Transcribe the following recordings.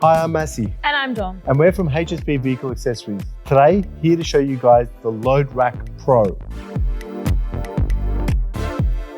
Hi, I'm Massey. And I'm Dom. And we're from HSP Vehicle Accessories. Today, here to show you guys the Load Rack Pro.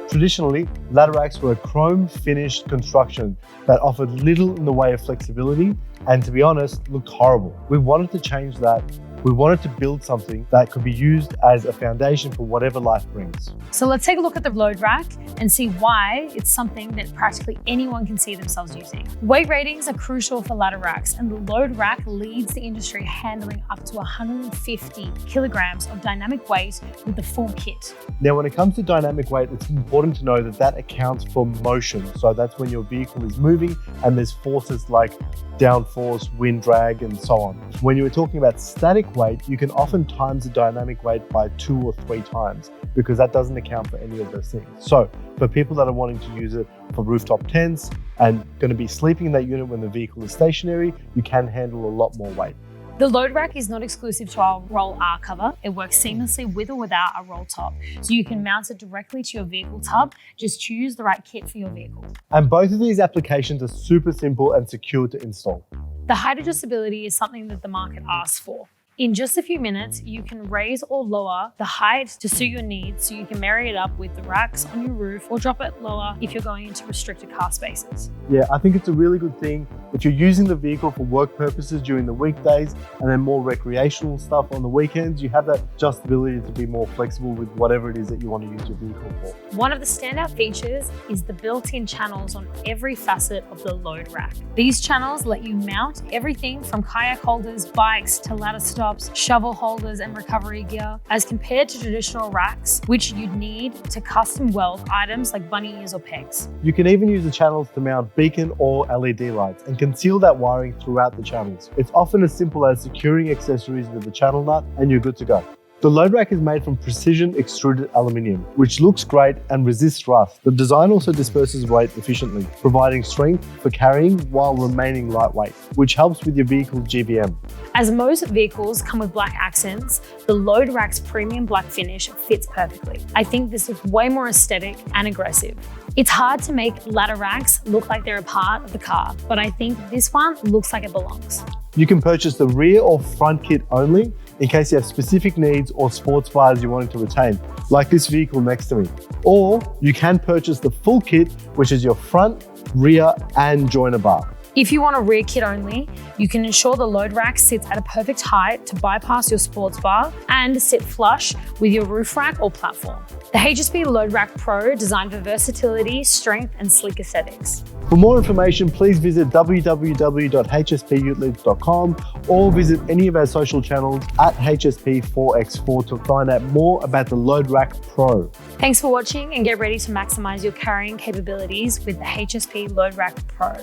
Traditionally, ladder racks were a chrome finished construction that offered little in the way of flexibility and, to be honest, looked horrible. We wanted to change that. We wanted to build something that could be used as a foundation for whatever life brings. So let's take a look at the load rack and see why it's something that practically anyone can see themselves using. Weight ratings are crucial for ladder racks, and the load rack leads the industry, handling up to 150 kilograms of dynamic weight with the full kit. Now, when it comes to dynamic weight, it's important to know that that accounts for motion. So that's when your vehicle is moving and there's forces like downforce, wind drag, and so on. When you were talking about static weight, you can often times the dynamic weight by 2 or 3 times because that doesn't account for any of those things. So for people that are wanting to use it for rooftop tents and going to be sleeping in that unit when the vehicle is stationary, you can handle a lot more weight. The load rack is not exclusive to our roll R cover. It works seamlessly with or without a roll top. So you can mount it directly to your vehicle tub. Just choose the right kit for your vehicle. And both of these applications are super simple and secure to install. The height adjustability is something that the market asks for. In just a few minutes, you can raise or lower the height to suit your needs, so you can marry it up with the racks on your roof or drop it lower if you're going into restricted car spaces. Yeah, I think it's a really good thing if you're using the vehicle for work purposes during the weekdays and then more recreational stuff on the weekends. You have that adjustability to be more flexible with whatever it is that you want to use your vehicle for. One of the standout features is the built-in channels on every facet of the load rack. These channels let you mount everything from kayak holders, bikes, to ladder stops, shovel holders, and recovery gear, as compared to traditional racks, which you'd need to custom weld items like bunny ears or pegs. You can even use the channels to mount beacon or LED lights and conceal that wiring throughout the channels. It's often as simple as securing accessories with a channel nut and you're good to go. The load rack is made from precision extruded aluminium, which looks great and resists rust. The design also disperses weight efficiently, providing strength for carrying while remaining lightweight, which helps with your vehicle's GBM. As most vehicles come with black accents, the load rack's premium black finish fits perfectly. I think this looks way more aesthetic and aggressive. It's hard to make ladder racks look like they're a part of the car, but I think this one looks like it belongs. You can purchase the rear or front kit only in case you have specific needs or sports bars you're wanting to retain, like this vehicle next to me. Or you can purchase the full kit, which is your front, rear, and joiner bar. If you want a rear kit only, you can ensure the load rack sits at a perfect height to bypass your sports bar and sit flush with your roof rack or platform. The HSP Load Rack Pro, designed for versatility, strength, and sleek aesthetics. For more information, please visit www.hsputlets.com or visit any of our social channels at HSP4x4 to find out more about the Load Rack Pro. Thanks for watching, and get ready to maximize your carrying capabilities with the HSP Load Rack Pro.